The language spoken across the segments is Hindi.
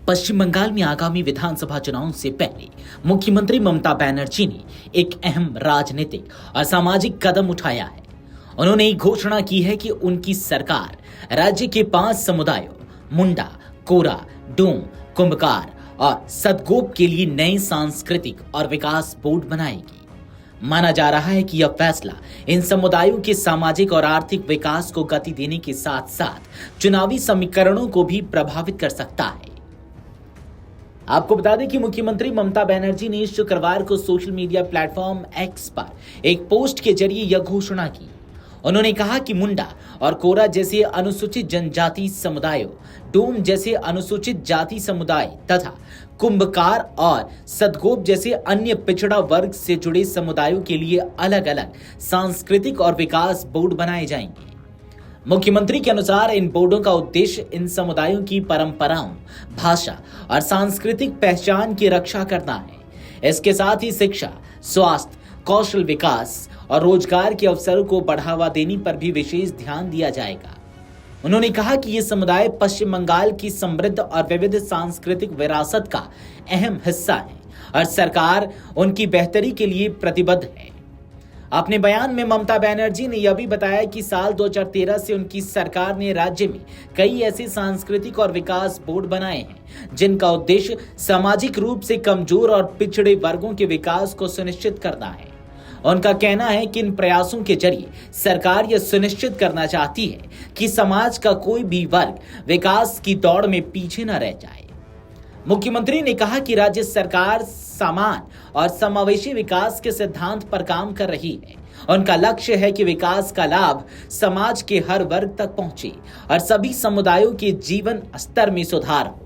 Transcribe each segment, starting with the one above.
पश्चिम बंगाल में आगामी विधानसभा चुनाव से पहले मुख्यमंत्री ममता बनर्जी ने एक अहम राजनीतिक और सामाजिक कदम उठाया है। उन्होंने घोषणा की है कि उनकी सरकार राज्य के 5 समुदायों मुंडा, कोरा, डोम, कुंभकार और सदगोप के लिए नए सांस्कृतिक और विकास बोर्ड बनाएगी। माना जा रहा है कि यह फैसला इन समुदायों के सामाजिक और आर्थिक विकास को गति देने के साथ साथ चुनावी समीकरणों को भी प्रभावित कर सकता है। आपको बता दें कि मुख्यमंत्री ममता बनर्जी ने शुक्रवार को सोशल मीडिया प्लेटफॉर्म एक्स पर एक पोस्ट के जरिए यह घोषणा की। उन्होंने कहा कि मुंडा और कोरा जैसे अनुसूचित जनजाति समुदायों, डोम जैसे अनुसूचित जाति समुदाय तथा कुंभकार और सदगोप जैसे अन्य पिछड़ा वर्ग से जुड़े समुदायों के लिए अलग अलग सांस्कृतिक और विकास बोर्ड बनाए जाएंगे। मुख्यमंत्री के अनुसार इन बोर्डों का उद्देश्य इन समुदायों की परंपराओं, भाषा और सांस्कृतिक पहचान की रक्षा करना है। इसके साथ ही शिक्षा, स्वास्थ्य, कौशल विकास और रोजगार के अवसरों को बढ़ावा देने पर भी विशेष ध्यान दिया जाएगा। उन्होंने कहा कि ये समुदाय पश्चिम बंगाल की समृद्ध और विविध सांस्कृतिक विरासत का अहम हिस्सा है और सरकार उनकी बेहतरी के लिए प्रतिबद्ध है। अपने बयान में ममता बनर्जी ने यह भी बताया कि साल 2013 से उनकी सरकार ने राज्य में कई ऐसे सांस्कृतिक और विकास बोर्ड बनाए हैं जिनका उद्देश्य सामाजिक रूप से कमजोर और पिछड़े वर्गों के विकास को सुनिश्चित करना है। उनका कहना है कि इन प्रयासों के जरिए सरकार यह सुनिश्चित करना चाहती है कि समाज का कोई भी वर्ग विकास की दौड़ में पीछे न रह जाए। मुख्यमंत्री ने कहा कि राज्य सरकार समान और समावेशी विकास के सिद्धांत पर काम कर रही है। उनका लक्ष्य है कि विकास का लाभ समाज के हर वर्ग तक पहुंचे और सभी समुदायों के जीवन स्तर में सुधार हो।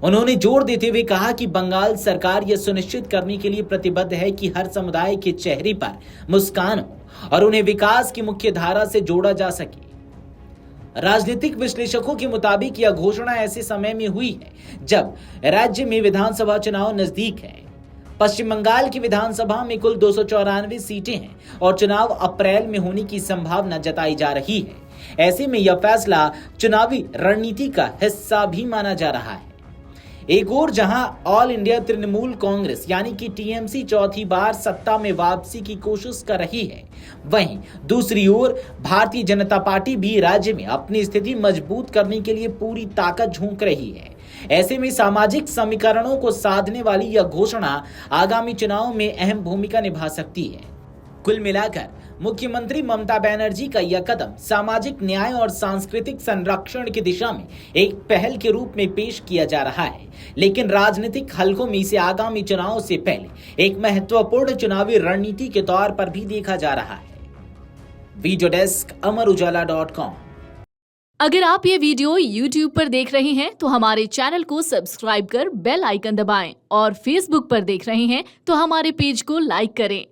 उन्होंने जोर देते हुए कहा कि बंगाल सरकार यह सुनिश्चित करने के लिए प्रतिबद्ध है कि हर समुदाय के चेहरे पर मुस्कान हो और उन्हें विकास की मुख्य धारा से जोड़ा जा सके। राजनीतिक विश्लेषकों के मुताबिक यह घोषणा ऐसे समय में हुई है जब राज्य में विधानसभा चुनाव नजदीक है। पश्चिम बंगाल की विधानसभा में कुल 294 सीटें हैं और चुनाव अप्रैल में होने की संभावना जताई जा रही है। ऐसे में यह फैसला चुनावी रणनीति का हिस्सा भी माना जा रहा है। एक ओर जहां ऑल इंडिया तृणमूल कांग्रेस यानी कि टीएमसी चौथी बार सत्ता में वापसी की कोशिश कर रही है, वहीं दूसरी ओर भारतीय जनता पार्टी भी राज्य में अपनी स्थिति मजबूत करने के लिए पूरी ताकत झोंक रही है। ऐसे में सामाजिक समीकरणों को साधने वाली यह घोषणा आगामी चुनाव में अहम भूमिका निभा सकती है। कुल मिलाकर मुख्यमंत्री ममता बनर्जी का यह कदम सामाजिक न्याय और सांस्कृतिक संरक्षण की दिशा में एक पहल के रूप में पेश किया जा रहा है, लेकिन राजनीतिक हलकों में इसे आगामी चुनाव से पहले एक महत्वपूर्ण चुनावी रणनीति के तौर पर भी देखा जा रहा है। वीडियो डेस्क अमरउजाला.com। अगर आप ये वीडियो YouTube पर देख रहे हैं तो हमारे चैनल को सब्सक्राइब कर बेल आइकन दबाएं और Facebook पर देख रहे हैं तो हमारे पेज को लाइक करें।